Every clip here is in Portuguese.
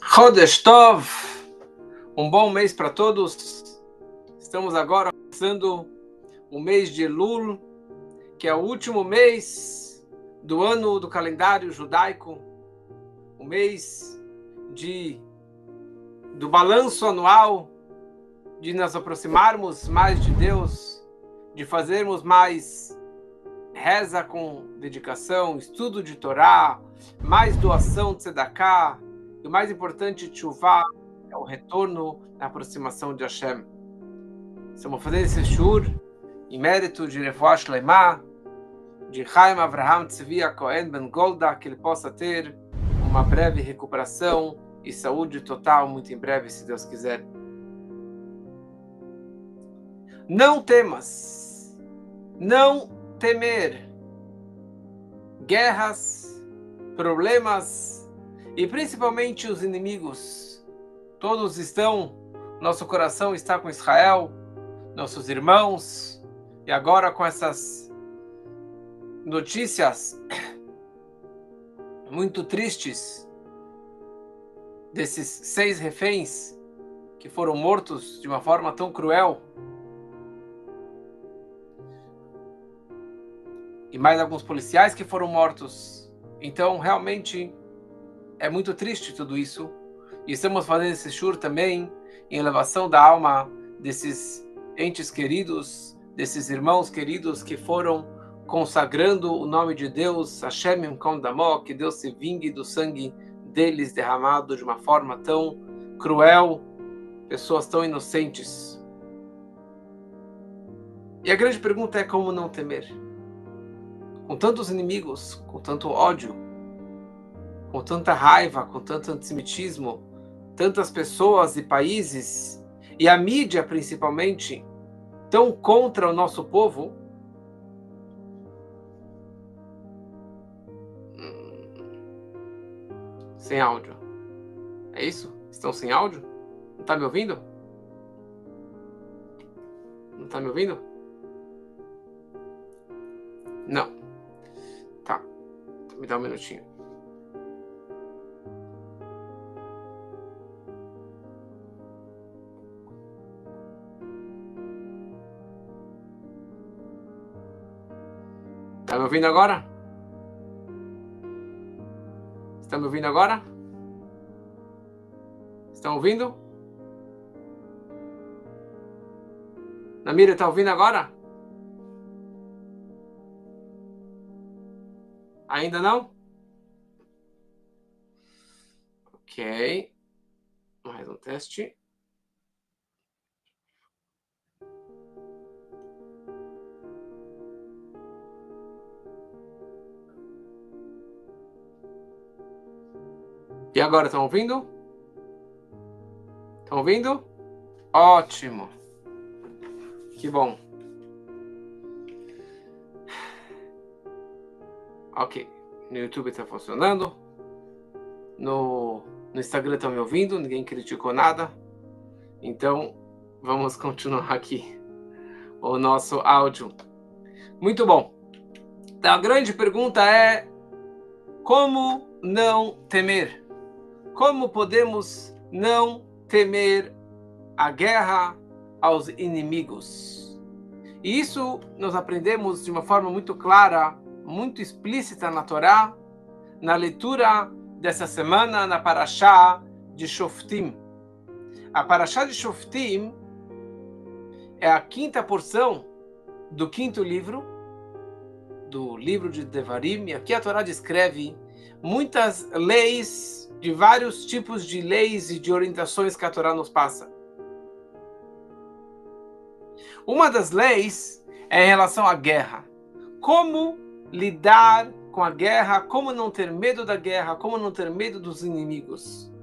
Chodesh Tov, um bom mês para todos. Estamos agora começando o mês de Elul, que é o último mês do ano do calendário judaico, o mês do balanço anual, de nos aproximarmos mais de Deus, de fazermos mais reza com dedicação, estudo de Torá, mais doação de Tzedakah, e o mais importante, Teshuvah, é o retorno na aproximação de Hashem. Estamos fazendo esse shur em mérito de Refuah Shleimah, de Chaim Avraham Tzvi Cohen Ben Golda, que ele possa ter uma breve recuperação e saúde total muito em breve, se Deus quiser. Não temas, não temer guerras, problemas e principalmente os inimigos. Todos nosso coração está com Israel, nossos irmãos, e agora com essas notícias muito tristes desses 6 reféns que foram mortos de uma forma tão cruel, e mais alguns policiais que foram mortos. Então, realmente, é muito triste tudo isso. E estamos fazendo esse shur também em elevação da alma desses entes queridos, desses irmãos queridos que foram consagrando o nome de Deus, Hashem Yimkom Damo, que Deus se vingue do sangue deles derramado de uma forma tão cruel, pessoas tão inocentes. E a grande pergunta é como não temer? Com tantos inimigos, com tanto ódio, com tanta raiva, com tanto antissemitismo, tantas pessoas e países, e a mídia principalmente, tão contra o nosso povo, sem áudio. É isso? Estão sem áudio? Não está me ouvindo? Não está me ouvindo? Não. Tá. Me dá um minutinho. Tá me ouvindo agora? Estão me ouvindo agora? Estão ouvindo? Namira, tá ouvindo agora? Ainda não? Ok. Mais um teste. E agora, estão ouvindo? Estão ouvindo? Ótimo. Que bom. Ok. No YouTube está funcionando. No Instagram estão me ouvindo. Ninguém criticou nada. Então, vamos continuar aqui o nosso áudio. Muito bom. Então, a grande pergunta é: como não temer? Como podemos não temer a guerra, aos inimigos? E isso nós aprendemos de uma forma muito clara, muito explícita na Torá, na leitura dessa semana, na Parashá de Shoftim. A Parashá de Shoftim é a 5ª porção do 5º livro, do livro de Devarim, e aqui a Torá descreve muitas leis, de vários tipos de leis e de orientações que a Torá nos passa. Uma das leis é em relação à guerra. Como lidar com a guerra, como não ter medo da guerra, como não ter medo dos inimigos.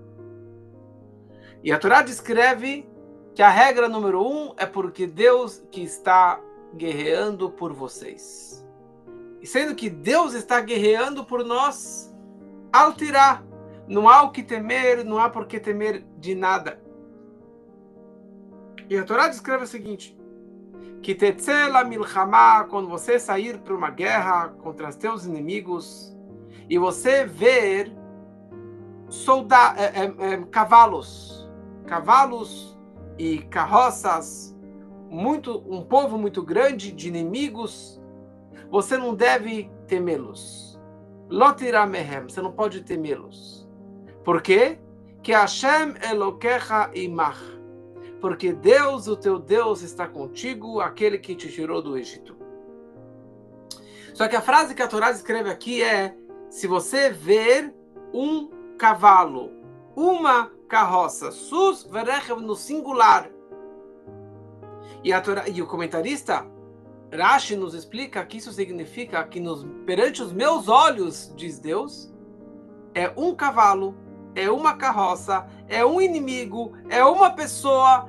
E a Torá descreve que a regra número 1 é porque Deus que está guerreando por vocês. E sendo que Deus está guerreando por nós, Al-Tirá, não há o que temer, não há por que temer de nada. E a Torá descreve o seguinte: que tetzeh la milchama, quando você sair para uma guerra contra os teus inimigos, e você ver cavalos e carroças, um povo muito grande de inimigos. Você não deve temê-los. Lotira mehem, você não pode temê-los. Por quê? Que Hashem Elokecha imach. Porque Deus, o teu Deus, está contigo, aquele que te tirou do Egito. Só que a frase que a Torá escreve aqui é: se você ver um cavalo, uma carroça, sus verechev no singular. E o comentarista Rashi nos explica que isso significa que perante os meus olhos, diz Deus, é um cavalo, é uma carroça, é um inimigo, é uma pessoa,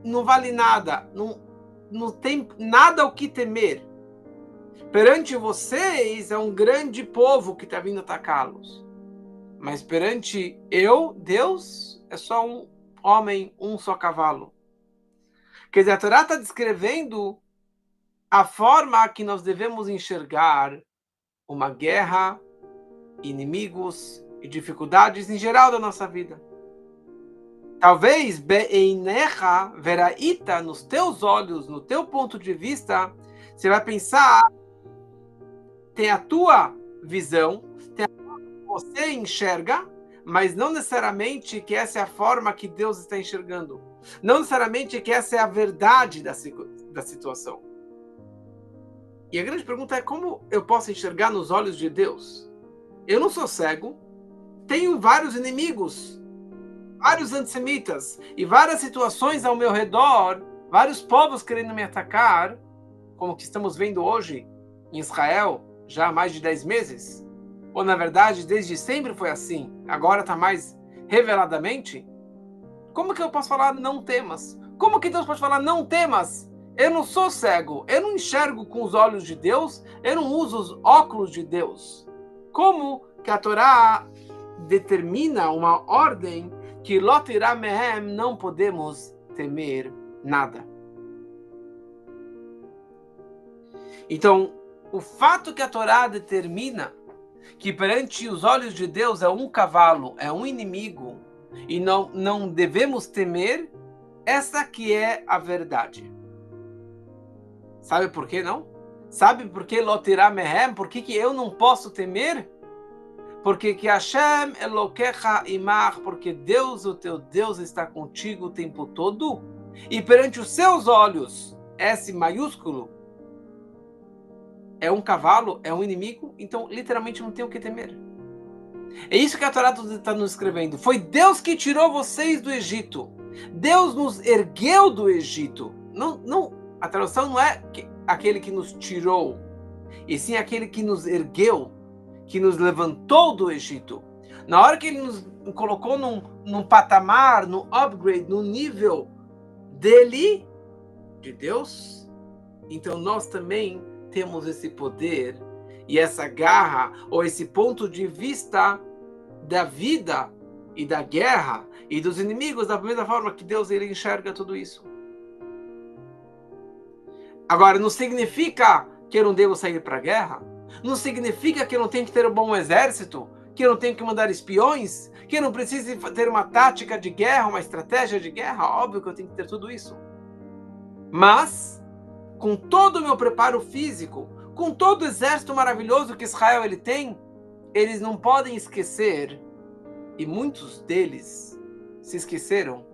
não vale nada, não tem nada o que temer. Perante vocês é um grande povo que está vindo atacá-los. Mas perante eu, Deus, é só um homem, um só cavalo. Quer dizer, a Torá está descrevendo a forma que nós devemos enxergar uma guerra, inimigos e dificuldades em geral da nossa vida. Talvez, be'einecha veraita, nos teus olhos, no teu ponto de vista, você vai pensar, tem a tua visão, tem a que você enxerga, mas não necessariamente que essa é a forma que Deus está enxergando. Não necessariamente que essa é a verdade da situação. E a grande pergunta é: como eu posso enxergar nos olhos de Deus? Eu não sou cego, tenho vários inimigos, vários antissemitas e várias situações ao meu redor, vários povos querendo me atacar, como que estamos vendo hoje em Israel, já há mais de 10 meses. Ou, na verdade, desde sempre foi assim, agora está mais reveladamente. Como que eu posso falar não temas? Como que Deus pode falar não temas? Eu não sou cego, eu não enxergo com os olhos de Deus, eu não uso os óculos de Deus. Como que a Torá determina uma ordem que Lotirá mehem, não podemos temer nada. Então, o fato que a Torá determina que perante os olhos de Deus é um cavalo, é um inimigo, e não devemos temer, essa que é a verdade. Sabe por que não? Sabe por que Lotirá mehem? Por que eu não posso temer? Porque que Hashem Elokecha imach, porque Deus, o teu Deus, está contigo o tempo todo, e perante os seus olhos, S maiúsculo, é um cavalo, é um inimigo, então literalmente não tem o que temer. É isso que a Torá está nos escrevendo. Foi Deus que tirou vocês do Egito. Deus nos ergueu do Egito. Não, a tradução não é aquele que nos tirou, e sim aquele que nos ergueu, que nos levantou do Egito. Na hora que ele nos colocou num patamar, num upgrade, no nível dele, de Deus, então nós também temos esse poder e essa garra, ou esse ponto de vista da vida e da guerra e dos inimigos, da mesma forma que Deus ele enxerga tudo isso. Agora, não significa que eu não devo sair para a guerra, não significa que eu não tenho que ter um bom exército, que eu não tenho que mandar espiões, que eu não preciso ter uma tática de guerra, uma estratégia de guerra. Óbvio que eu tenho que ter tudo isso. Mas, com todo o meu preparo físico, com todo o exército maravilhoso que Israel ele tem, eles não podem esquecer, e muitos deles se esqueceram,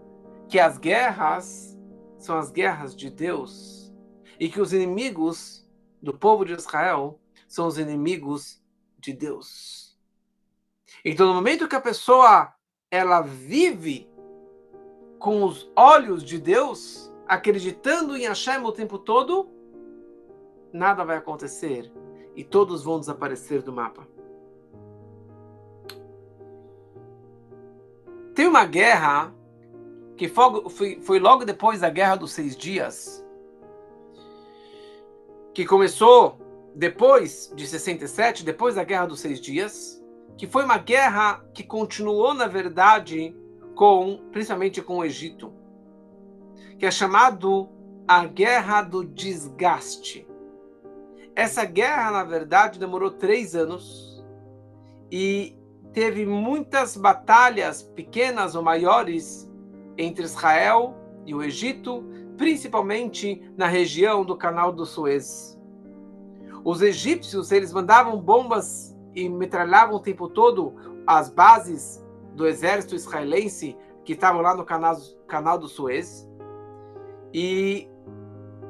que as guerras são as guerras de Deus, e que os inimigos do povo de Israel são os inimigos de Deus. Então, no momento que a pessoa ela vive com os olhos de Deus, acreditando em Hashem o tempo todo, nada vai acontecer e todos vão desaparecer do mapa. Tem uma guerra que foi logo depois da Guerra dos 6 Dias, que começou depois de 67, depois da Guerra dos 6 Dias, que foi uma guerra que continuou, na verdade, principalmente com o Egito, que é chamado a Guerra do Desgaste. Essa guerra, na verdade, demorou 3 anos, e teve muitas batalhas, pequenas ou maiores, entre Israel e o Egito, principalmente na região do Canal do Suez. Os egípcios, eles mandavam bombas e metralhavam o tempo todo as bases do exército israelense que estavam lá no canal do Suez e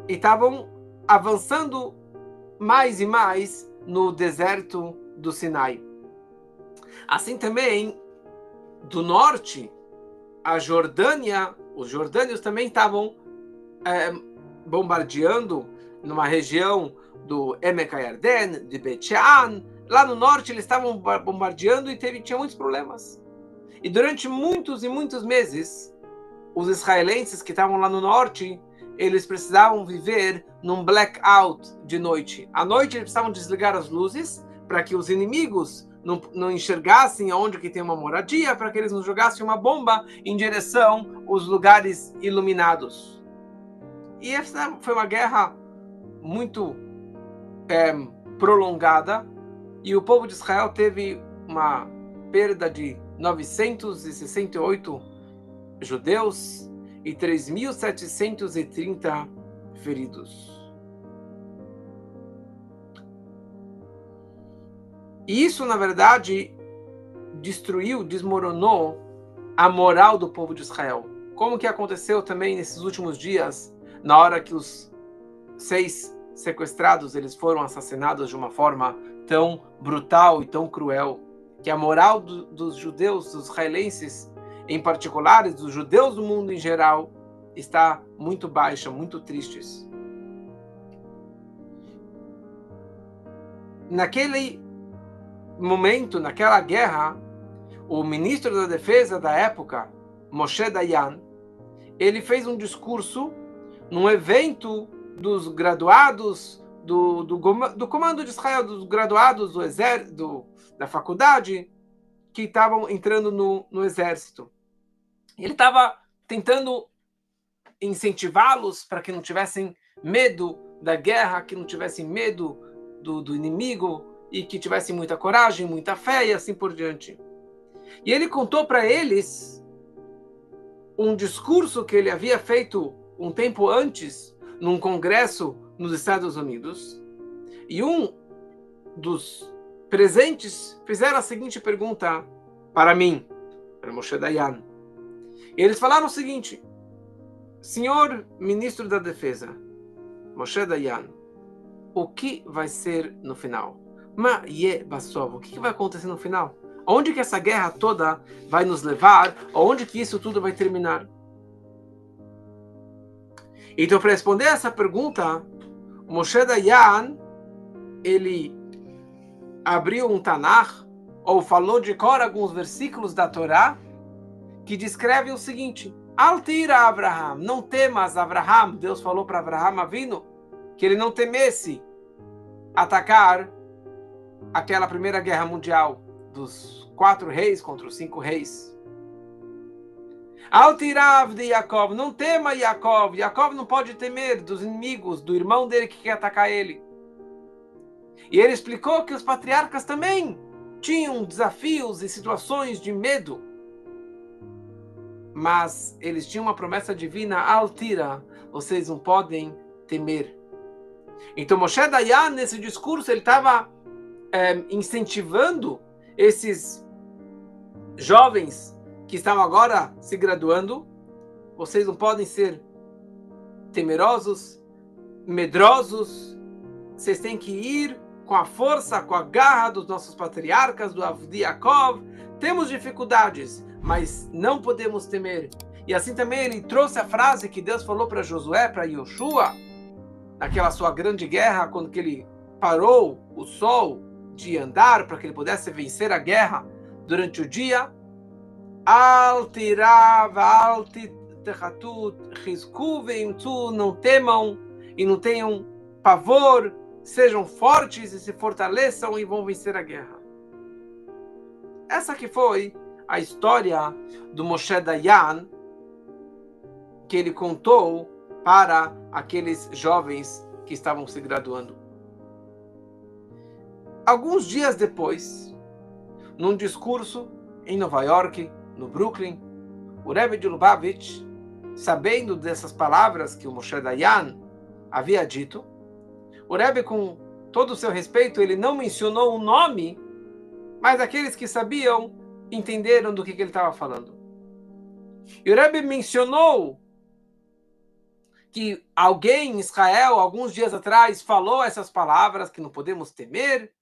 estavam avançando mais e mais no deserto do Sinai. Assim também, do norte, a Jordânia, os jordânios também estavam bombardeando numa região do Emek HaYarden, de Bet Shean. Lá no norte eles estavam bombardeando e tinha muitos problemas. E durante muitos e muitos meses, os israelenses que estavam lá no norte, eles precisavam viver num blackout de noite. À noite eles precisavam desligar as luzes para que os inimigos não enxergassem onde que tem uma moradia, para que eles não jogassem uma bomba em direção aos lugares iluminados. E essa foi uma guerra muito prolongada, e o povo de Israel teve uma perda de 968 judeus e 3.730 feridos. E isso, na verdade, desmoronou a moral do povo de Israel. Como que aconteceu também nesses últimos dias, na hora que os 6 sequestrados eles foram assassinados de uma forma tão brutal e tão cruel, que a moral dos judeus, dos israelenses em particular, dos judeus do mundo em geral, está muito baixa, muito tristes. Naquele momento, naquela guerra, o ministro da defesa da época, Moshe Dayan, ele fez um discurso num evento dos graduados do comando de Israel, dos graduados do exército, da faculdade, que estavam entrando no exército. Ele estava tentando incentivá-los para que não tivessem medo da guerra, que não tivessem medo do inimigo e que tivessem muita coragem, muita fé e assim por diante. E ele contou para eles um discurso que ele havia feito um tempo antes num congresso nos Estados Unidos, e um dos presentes fizeram a seguinte pergunta para mim, para Moshe Dayan. Eles falaram o seguinte: senhor ministro da defesa, Moshe Dayan, o que vai ser no final? O que vai acontecer no final? Onde que essa guerra toda vai nos levar? Onde que isso tudo vai terminar? Então, para responder essa pergunta, Moshe Dayan, ele abriu um Tanakh, ou falou de cor alguns versículos da Torá, que descrevem o seguinte: Altira Abraham, não temas Abraham. Deus falou para Abraham Avinu que ele não temesse atacar aquela primeira guerra mundial dos 4 reis contra os 5 reis. Altirav de Yaakov, não tema Yaakov. Yaakov não pode temer dos inimigos, do irmão dele que quer atacar ele. E ele explicou que os patriarcas também tinham desafios e situações de medo, mas eles tinham uma promessa divina: Altira, vocês não podem temer. Então Moshe Dayan, nesse discurso, ele estava incentivando esses jovens que estão agora se graduando: vocês não podem ser temerosos, medrosos, vocês têm que ir com a força, com a garra dos nossos patriarcas, do Avdi Yaakov. Temos dificuldades, mas não podemos temer. E assim também ele trouxe a frase que Deus falou para Josué, para Yoshua, naquela sua grande guerra, quando que ele parou o sol de andar para que ele pudesse vencer a guerra durante o dia. Não temam e não tenham pavor, sejam fortes e se fortaleçam e vão vencer a guerra. Essa que foi a história do Moshe Dayan, que ele contou para aqueles jovens que estavam se graduando. Alguns dias depois, num discurso em Nova York, no Brooklyn, o Rebbe de Lubavitch, sabendo dessas palavras que o Moshe Dayan havia dito, o Rebbe, com todo o seu respeito, ele não mencionou o nome, mas aqueles que sabiam entenderam do que ele estava falando. E o Rebbe mencionou que alguém em Israel, alguns dias atrás, falou essas palavras que não podemos temer,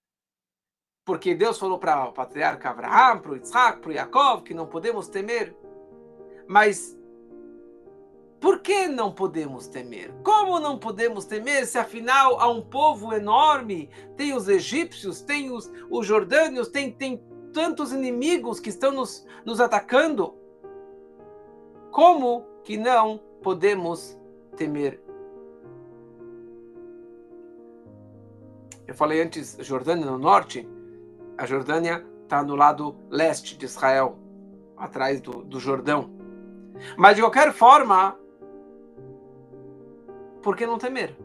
porque Deus falou para o patriarca Abraham, para o Isaac, para o Jacob, que não podemos temer. Mas por que não podemos temer? Como não podemos temer se afinal há um povo enorme? Tem os egípcios, tem os jordânios, tem tantos inimigos que estão nos atacando. Como que não podemos temer? Eu falei antes, Jordânia no norte. A Jordânia está no lado leste de Israel, atrás do Jordão. Mas, de qualquer forma, por que não temer?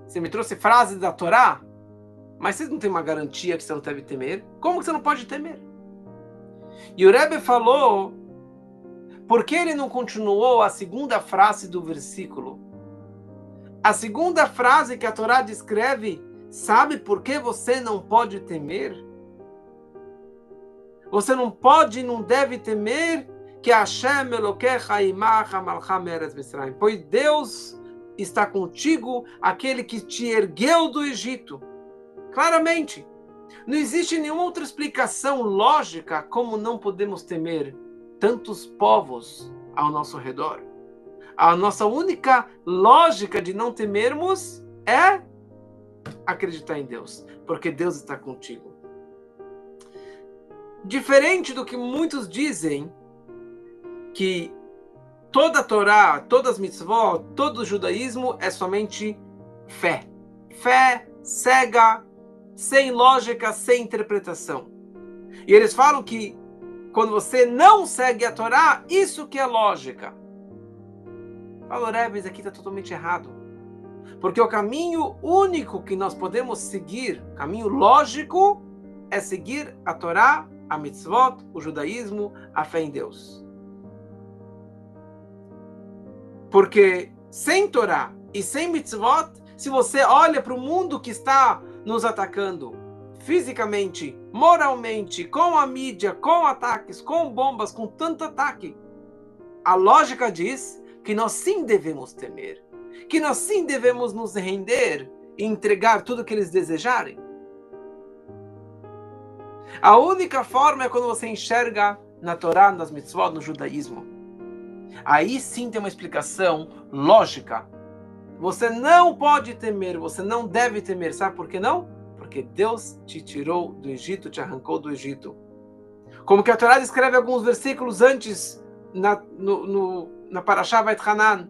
Você me trouxe frases da Torá, mas você não tem uma garantia que você não deve temer? Como que você não pode temer? E o Rebbe falou, por que ele não continuou a segunda frase do versículo? A segunda frase que a Torá descreve, sabe por que você não pode temer? Você não pode e não deve temer que Hashem Elokecha imach hamalcha meretz Mitzrayim, pois Deus está contigo, aquele que te ergueu do Egito. Claramente, não existe nenhuma outra explicação lógica como não podemos temer tantos povos ao nosso redor. A nossa única lógica de não temermos é acreditar em Deus, porque Deus está contigo. Diferente do que muitos dizem, que toda a Torá, todas as mitzvot, todo o judaísmo é somente fé. Fé cega, sem lógica, sem interpretação. E eles falam que quando você não segue a Torá, isso que é lógica. Fala, Rebbe, isso aqui está totalmente errado. Porque o caminho único que nós podemos seguir, caminho lógico, é seguir a Torá, a mitzvot, o judaísmo, a fé em Deus. Porque sem Torá e sem mitzvot, se você olha para o mundo que está nos atacando, fisicamente, moralmente, com a mídia, com ataques, com bombas, com tanto ataque, a lógica diz que nós sim devemos temer, que nós sim devemos nos render e entregar tudo o que eles desejarem. A única forma é quando você enxerga na Torá, nas mitzvot, no judaísmo. Aí sim tem uma explicação lógica. Você não pode temer, você não deve temer. Sabe por que não? Porque Deus te tirou do Egito, te arrancou do Egito. Como que a Torá descreve alguns versículos antes na Parashá Vayet Hanan.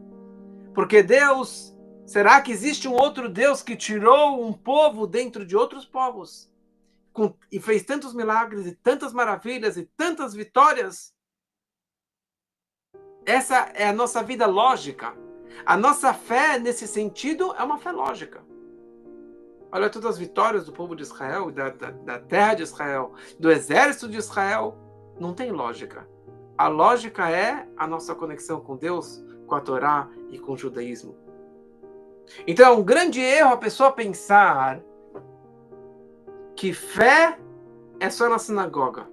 Porque Deus, será que existe um outro Deus que tirou um povo dentro de outros povos? E fez tantos milagres, e tantas maravilhas, e tantas vitórias? Essa é a nossa vida lógica. A nossa fé, nesse sentido, é uma fé lógica. Olha todas as vitórias do povo de Israel, da terra de Israel, do exército de Israel. Não tem lógica. A lógica é a nossa conexão com Deus, com a Torá e com o judaísmo. Então é um grande erro a pessoa pensar que fé é só na sinagoga.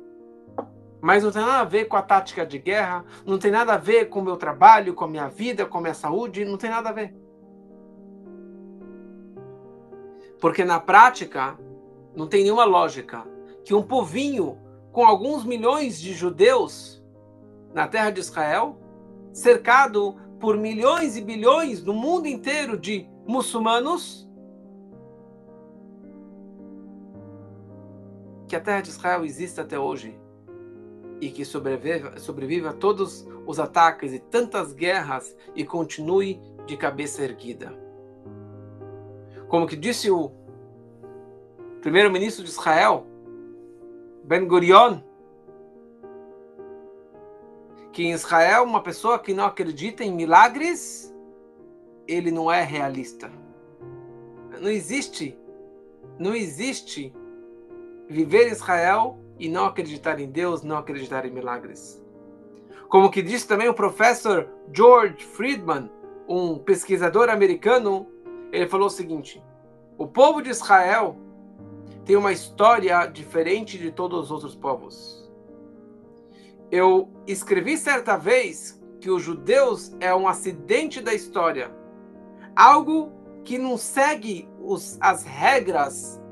Mas não tem nada a ver com a tática de guerra, não tem nada a ver com o meu trabalho, com a minha vida, com a minha saúde, não tem nada a ver. Porque na prática, não tem nenhuma lógica que um povinho com alguns milhões de judeus na terra de Israel, cercado por milhões e bilhões no mundo inteiro de muçulmanos, que a terra de Israel existe até hoje e que sobreviva a todos os ataques e tantas guerras e continue de cabeça erguida. Como que disse o primeiro-ministro de Israel, Ben Gurion, que em Israel uma pessoa que não acredita em milagres, ele não é realista. Não existe viver em Israel e não acreditar em Deus, não acreditar em milagres. Como que disse também o professor George Friedman, um pesquisador americano, ele falou o seguinte: o povo de Israel tem uma história diferente de todos os outros povos. Eu escrevi certa vez que os judeus é um acidente da história, algo que não segue as regras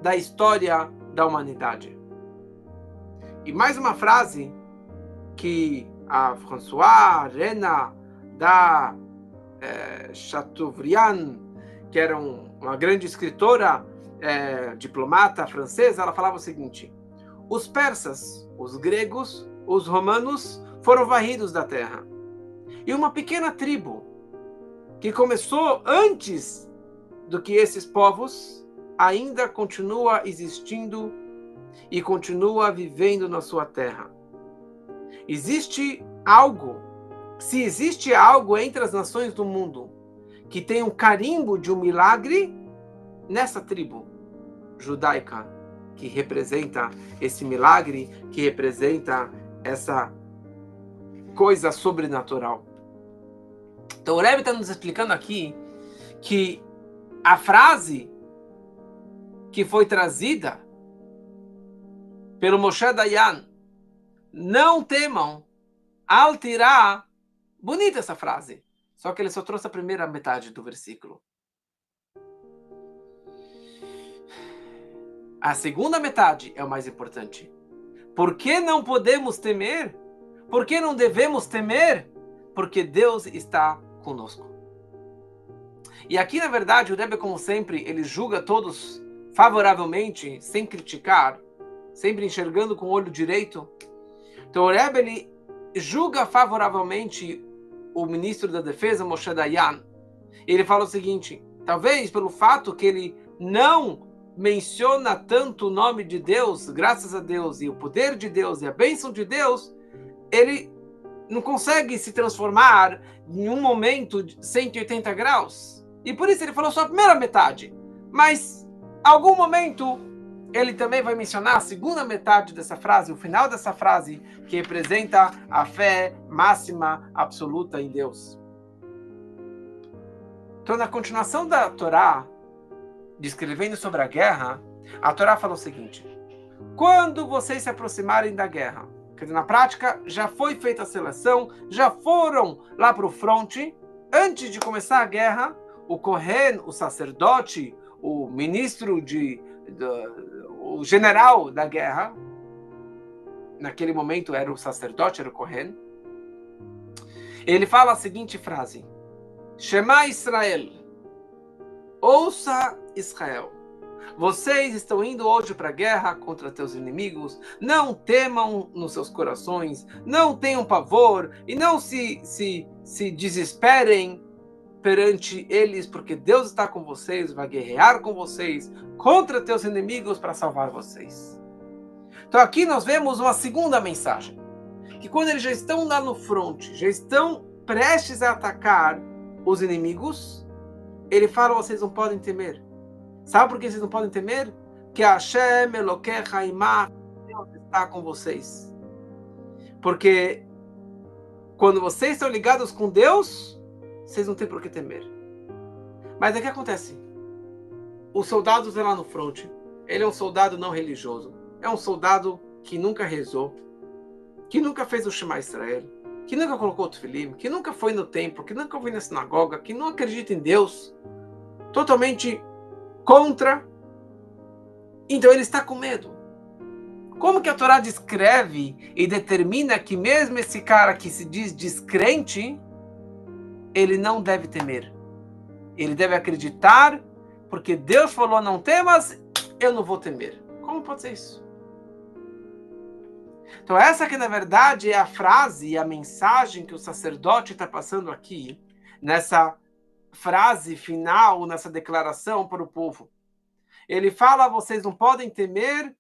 da história da humanidade. E mais uma frase que a Françoise Rena da Chateaubriand, que era uma grande escritora, diplomata francesa, ela falava o seguinte: os persas, os gregos, os romanos foram varridos da terra. E uma pequena tribo que começou antes do que esses povos ainda continua existindo e continua vivendo na sua terra. Existe algo, se existe algo entre as nações do mundo que tem um carimbo de um milagre, nessa tribo judaica, que representa esse milagre, que representa essa coisa sobrenatural. Então o Rebbe está nos explicando aqui que a frase que foi trazida pelo Moshe Dayan, não temam, al tirá, bonita essa frase, só que ele só trouxe a primeira metade do versículo. A segunda metade é o mais importante. Por que não podemos temer? Por que não devemos temer? Porque Deus está conosco. E aqui, na verdade, o Rebbe, como sempre, ele julga todos favoravelmente, sem criticar, sempre enxergando com o olho direito. Então o Rebbe, ele julga favoravelmente o ministro da Defesa, Moshe Dayan. Ele fala o seguinte: talvez pelo fato que ele não menciona tanto o nome de Deus, graças a Deus, e o poder de Deus e a bênção de Deus, ele não consegue se transformar em um momento de 180 graus. E por isso ele falou só a primeira metade. Mas, em algum momento, ele também vai mencionar a segunda metade dessa frase, o final dessa frase, que representa a fé máxima, absoluta em Deus. Então, na continuação da Torá, descrevendo sobre a guerra, a Torá fala o seguinte: quando vocês se aproximarem da guerra, quer dizer, na prática, já foi feita a seleção, já foram lá para o fronte, antes de começar a guerra, o Kohen, o sacerdote, o ministro o general da guerra, naquele momento era o sacerdote, era o Kohen, ele fala a seguinte frase: Shema Israel, ouça Israel, vocês estão indo hoje para a guerra contra teus inimigos, não temam nos seus corações, não tenham pavor e não se desesperem perante eles, porque Deus está com vocês, vai guerrear com vocês contra teus inimigos para salvar vocês. Então aqui nós vemos uma segunda mensagem, que quando eles já estão lá no fronte, já estão prestes a atacar os inimigos, ele fala: vocês não podem temer. Sabe por que vocês não podem temer? Que Hashem Elokecha Imach, Deus está com vocês. Porque quando vocês estão ligados com Deus, vocês não têm por que temer. Mas o que acontece? Os soldados lá no fronte, ele é um soldado não religioso. É um soldado que nunca rezou, que nunca fez o Shema Israel, que nunca colocou o tefilim, que nunca foi no templo, que nunca foi na sinagoga, que não acredita em Deus, totalmente contra. Então ele está com medo. Como que a Torá descreve e determina que mesmo esse cara que se diz descrente, ele não deve temer? Ele deve acreditar, porque Deus falou: não temas, eu não vou temer. Como pode ser isso? Então essa que na verdade é a frase e a mensagem que o sacerdote está passando aqui, nessa frase final, nessa declaração para o povo. Ele fala: vocês não podem temer.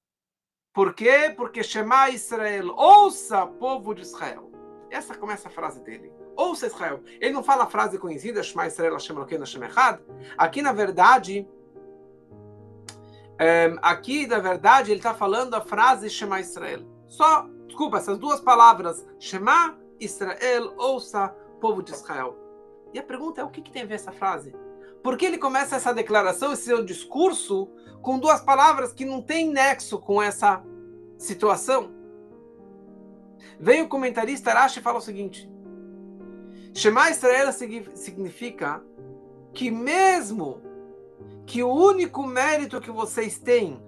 Por quê? Porque Shema Israel, ouça, povo de Israel. Essa começa a frase dele. Ouça Israel. Ele não fala a frase conhecida, Shema Israel, Hashem Elokeinu, Hashem Echad. Aqui, na verdade, Aqui, na verdade, ele está falando a frase Shema Israel. Desculpa, essas duas palavras, Shema Israel, ouça, povo de Israel. E a pergunta é, o que tem a ver essa frase? Por que ele começa essa declaração, esse seu discurso, com duas palavras que não tem nexo com essa situação? Vem o comentarista Rashi e fala o seguinte: Shema Israel significa que mesmo que o único mérito que vocês têm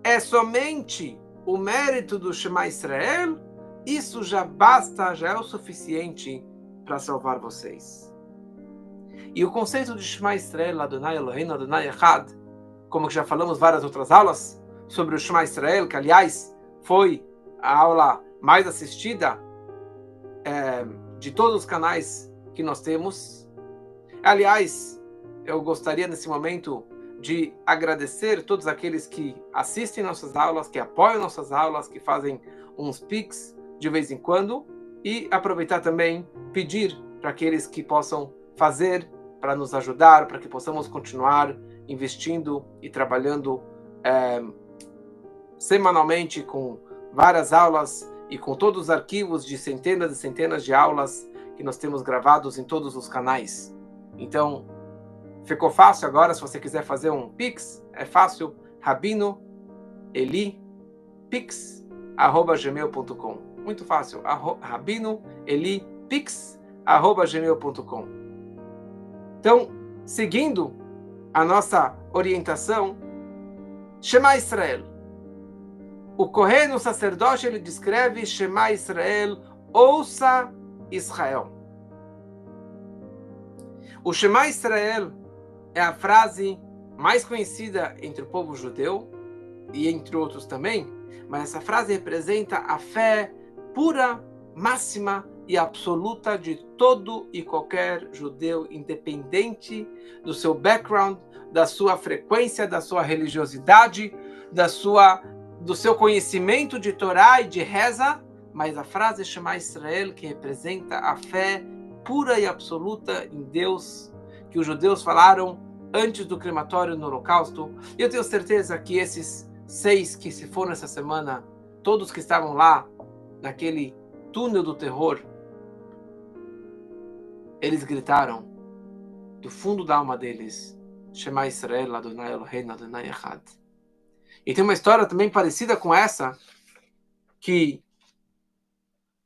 é somente o mérito do Shema Israel, isso já basta, já é o suficiente para salvar vocês. E o conceito de Shema Israel, Adonai Eloheinu, Adonai Echad, como já falamos várias outras aulas sobre o Shema Israel, que aliás foi a aula mais assistida de todos os canais que nós temos. Aliás, eu gostaria nesse momento de agradecer todos aqueles que assistem nossas aulas, que apoiam nossas aulas, que fazem uns pics de vez em quando, e aproveitar também, pedir para aqueles que possam fazer para nos ajudar, para que possamos continuar investindo e trabalhando semanalmente com várias aulas e com todos os arquivos de centenas e centenas de aulas que nós temos gravados em todos os canais. Então, ficou fácil agora, se você quiser fazer um Pix, é fácil, rabinoelipix@gmail.com. Muito fácil, rabinoelipix@gmail.com. Então, seguindo a nossa orientação, Shema Israel. O Kohen, o sacerdote, ele descreve Shema Israel, ouça Israel. O Shema Israel é a frase mais conhecida entre o povo judeu e entre outros também, mas essa frase representa a fé pura, máxima e absoluta de todo e qualquer judeu, independente do seu background, da sua frequência, da sua religiosidade, do seu conhecimento de Torá e de Reza, mas a frase Shema Israel, que representa a fé pura e absoluta em Deus, que os judeus falaram antes do crematório no Holocausto. E eu tenho certeza que esses 6 que se foram essa semana, todos que estavam lá, naquele túnel do terror, eles gritaram do fundo da alma deles, Shema Israel, Adonai Eloheinu, Adonai Echad. E tem uma história também parecida com essa, que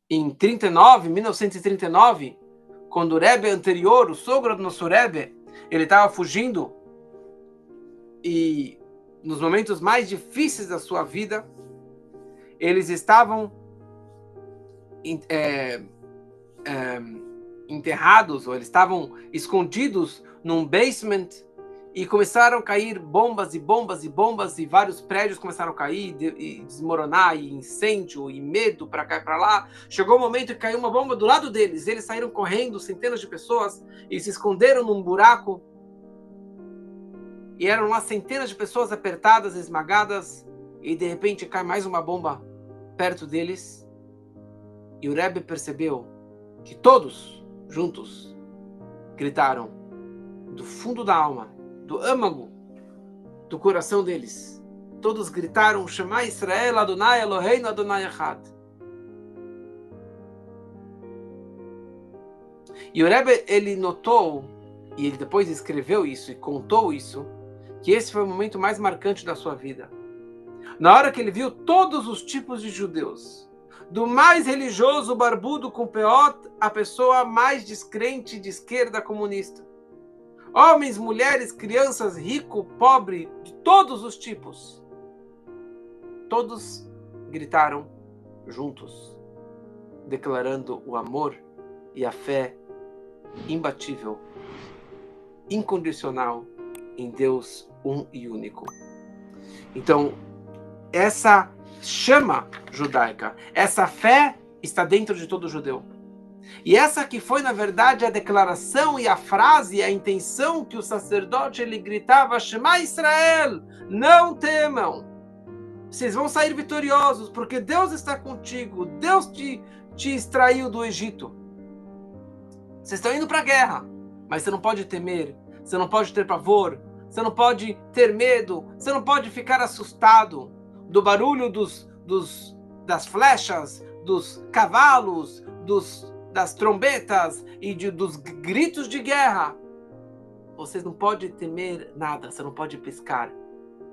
em 1939, quando o Rebbe anterior, o sogro do nosso Rebbe, ele estava fugindo e nos momentos mais difíceis da sua vida, eles estavam enterrados, ou eles estavam escondidos num basement, e começaram a cair bombas e bombas e bombas, e vários prédios começaram a cair e desmoronar, e incêndio, e medo para cá e para lá. Chegou o momento que caiu uma bomba do lado deles, eles saíram correndo, centenas de pessoas, e se esconderam num buraco, e eram lá centenas de pessoas apertadas, esmagadas, e de repente cai mais uma bomba perto deles, e o Rebbe percebeu que todos juntos gritaram do fundo da alma, do âmago do coração deles. Todos gritaram Shema Israel, Adonai Eloheinu, Adonai Echad. E o Rebbe, ele notou, e ele depois escreveu isso e contou isso, que esse foi o momento mais marcante da sua vida. Na hora que ele viu todos os tipos de judeus, do mais religioso, barbudo, com peot, a pessoa mais descrente, de esquerda, comunista. Homens, mulheres, crianças, rico, pobre, de todos os tipos. Todos gritaram juntos, declarando o amor e a fé imbatível, incondicional em Deus um e único. Então, essa chama judaica, essa fé está dentro de todo judeu. E essa que foi, na verdade, a declaração e a frase, a intenção que o sacerdote ele gritava, Shema Israel, não temam, vocês vão sair vitoriosos, porque Deus está contigo, Deus te extraiu do Egito. Vocês estão indo para a guerra, mas você não pode temer, você não pode ter pavor, você não pode ter medo, você não pode ficar assustado do barulho das flechas, dos cavalos, das trombetas e dos gritos de guerra. Você não pode temer nada, você não pode piscar.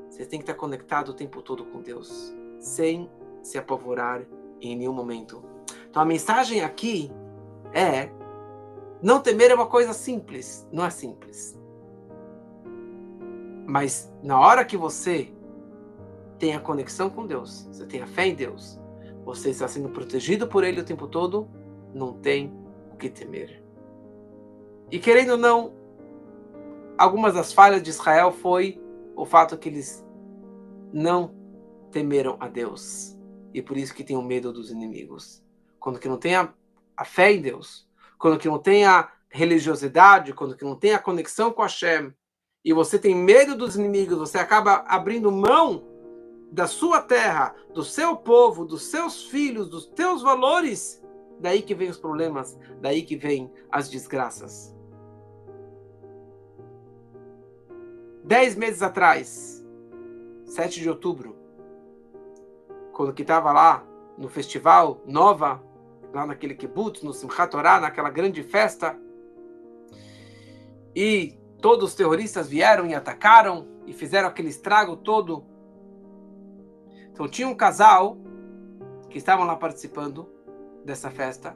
Você tem que estar conectado o tempo todo com Deus, sem se apavorar em nenhum momento. Então a mensagem aqui é: não temer é uma coisa simples, não é simples. Mas na hora que você tem a conexão com Deus, você tem a fé em Deus, você está sendo protegido por Ele o tempo todo, não tem o que temer. E querendo ou não, algumas das falhas de Israel foi o fato que eles não temeram a Deus. E por isso que tem o medo dos inimigos. Quando que não tem a fé em Deus, quando que não tem a religiosidade, quando que não tem a conexão com Hashem, e você tem medo dos inimigos, você acaba abrindo mão da sua terra, do seu povo, dos seus filhos, dos teus valores, daí que vem os problemas, daí que vem as desgraças. 10 meses atrás, 7 de outubro, quando que estava lá no festival Nova, lá naquele kibbutz, no Simchat Torah, naquela grande festa, e todos os terroristas vieram e atacaram e fizeram aquele estrago todo. Então tinha um casal que estavam lá participando dessa festa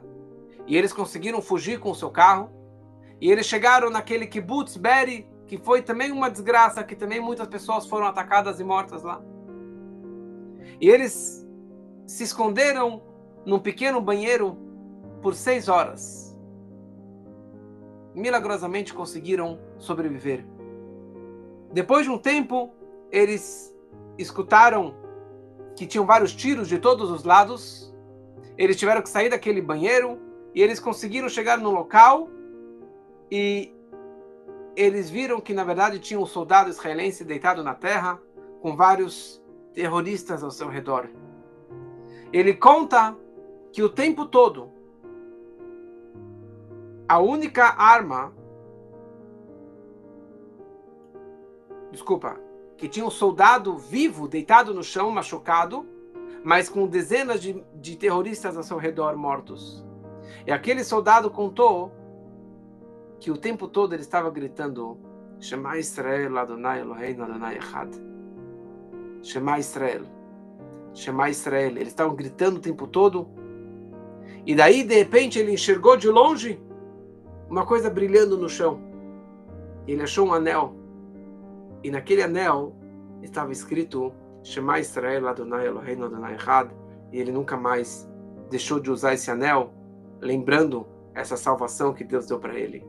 e eles conseguiram fugir com o seu carro e eles chegaram naquele kibbutz Be'eri, que foi também uma desgraça, que também muitas pessoas foram atacadas e mortas lá. E eles se esconderam num pequeno banheiro por 6 horas. Milagrosamente conseguiram sobreviver. Depois de um tempo, eles escutaram que tinham vários tiros de todos os lados. Eles tiveram que sair daquele banheiro e eles conseguiram chegar no local e eles viram que, na verdade, tinha um soldado israelense deitado na terra com vários terroristas ao seu redor. Ele conta que o tempo todo a única arma, que tinha um soldado vivo deitado no chão, machucado, mas com dezenas de terroristas ao seu redor mortos. E aquele soldado contou que o tempo todo ele estava gritando: Shema Israel, Adonai Eloheinu, Adonai Echad. Shema Israel. Shema Israel. Eles estavam gritando o tempo todo. E daí, de repente, ele enxergou de longe uma coisa brilhando no chão. Ele achou um anel. E naquele anel estava escrito Shema Israel, Adonai Eloheinu, Adonai Echad. E ele nunca mais deixou de usar esse anel, lembrando essa salvação que Deus deu para ele.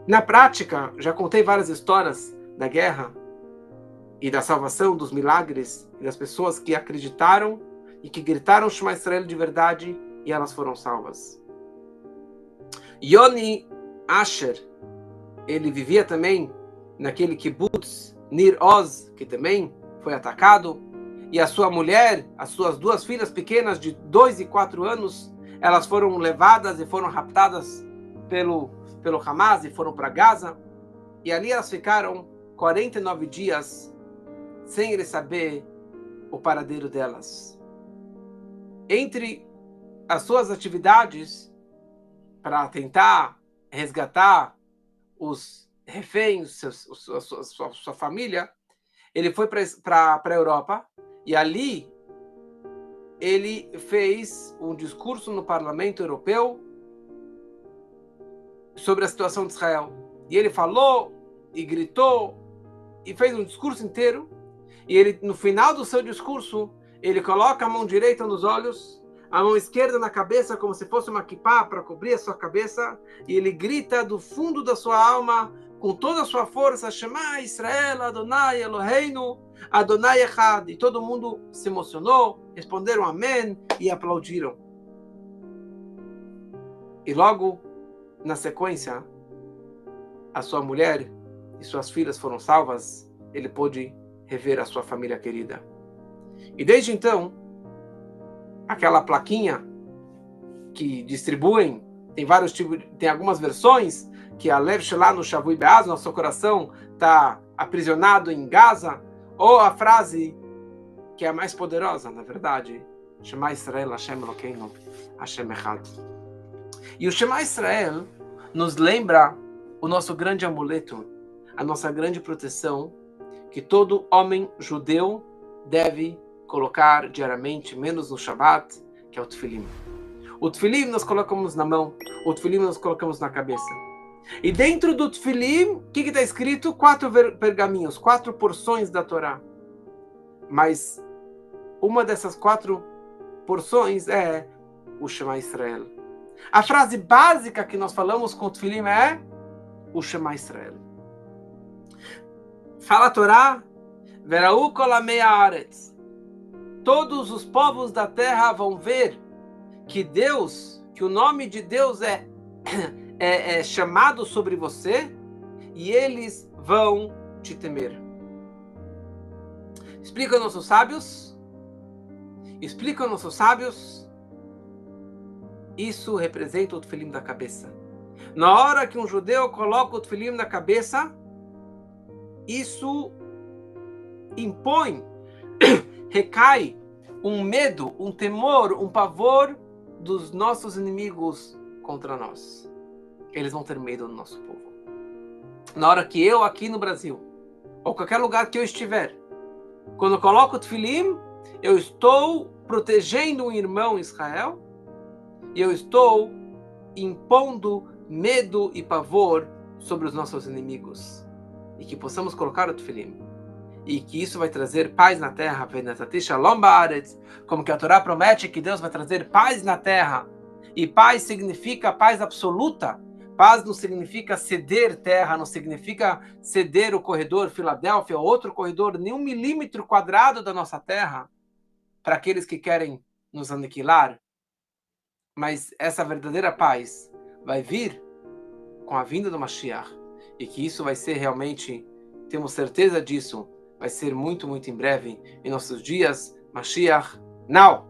Na prática, já contei várias histórias da guerra e da salvação, dos milagres e das pessoas que acreditaram e que gritaram Shema Israel de verdade e elas foram salvas. Yoni Asher, ele vivia também naquele kibbutz Nir Oz, que também foi atacado, e a sua mulher, as suas 2 filhas pequenas de 2 e 4 anos, elas foram levadas e foram raptadas pelo Hamas e foram para Gaza, e ali elas ficaram 49 dias sem eles saber o paradeiro delas. Entre as suas atividades para tentar resgatar os reféns, sua família, ele foi para a Europa e ali ele fez um discurso no Parlamento Europeu sobre a situação de Israel. E ele falou e gritou e fez um discurso inteiro. E ele, no final do seu discurso, ele coloca a mão direita nos olhos, a mão esquerda na cabeça, como se fosse uma kippá para cobrir a sua cabeça, e ele grita do fundo da sua alma, com toda a sua força, Shema Israel, Adonai Eloheinu, Adonai Echad. E todo mundo se emocionou, responderam amém e aplaudiram. E logo, na sequência, a sua mulher e suas filhas foram salvas, ele pôde rever a sua família querida. E desde então, aquela plaquinha que distribuem, tem vários tipos, tem algumas versões que a Lev Shelanu Shavui Be'az, nosso coração está aprisionado em Gaza, ou a frase que é a mais poderosa, na verdade, Shema Israel, Hashem Elokeinu, Hashem Echad. E o Shema Israel nos lembra o nosso grande amuleto, a nossa grande proteção, que todo homem judeu deve colocar diariamente, menos no Shabbat, que é o Tefilim. O Tefilim nós colocamos na mão, o Tefilim nós colocamos na cabeça. E dentro do Tefilim, o que está escrito? 4 pergaminhos, 4 porções da Torá. Mas uma dessas 4 porções é o Shema Israel. A frase básica que nós falamos com o Tefilim é o Shema Israel. Fala a Torá, Verau kol amei haaretz. Todos os povos da terra vão ver que Deus, que o nome de Deus é chamado sobre você e eles vão te temer. Explica nossos sábios. Isso representa o tefilim da cabeça. Na hora que um judeu coloca o tefilim na cabeça, isso impõe, recai um medo, um temor, um pavor dos nossos inimigos contra nós. Eles vão ter medo do nosso povo. Na hora que eu, aqui no Brasil, ou qualquer lugar que eu estiver, quando eu coloco o tefilim, eu estou protegendo um irmão em Israel e eu estou impondo medo e pavor sobre os nossos inimigos. E que possamos colocar o tefilim. E que isso vai trazer paz na terra, como que a Torá promete que Deus vai trazer paz na terra. E paz significa paz absoluta. Paz não significa ceder terra, não significa ceder o corredor Filadélfia, outro corredor, nem 1 milímetro quadrado da nossa terra, para aqueles que querem nos aniquilar. Mas essa verdadeira paz vai vir com a vinda do Mashiach. E que isso vai ser realmente, temos certeza disso, vai ser muito, muito em breve, em nossos dias. Mashiach, now!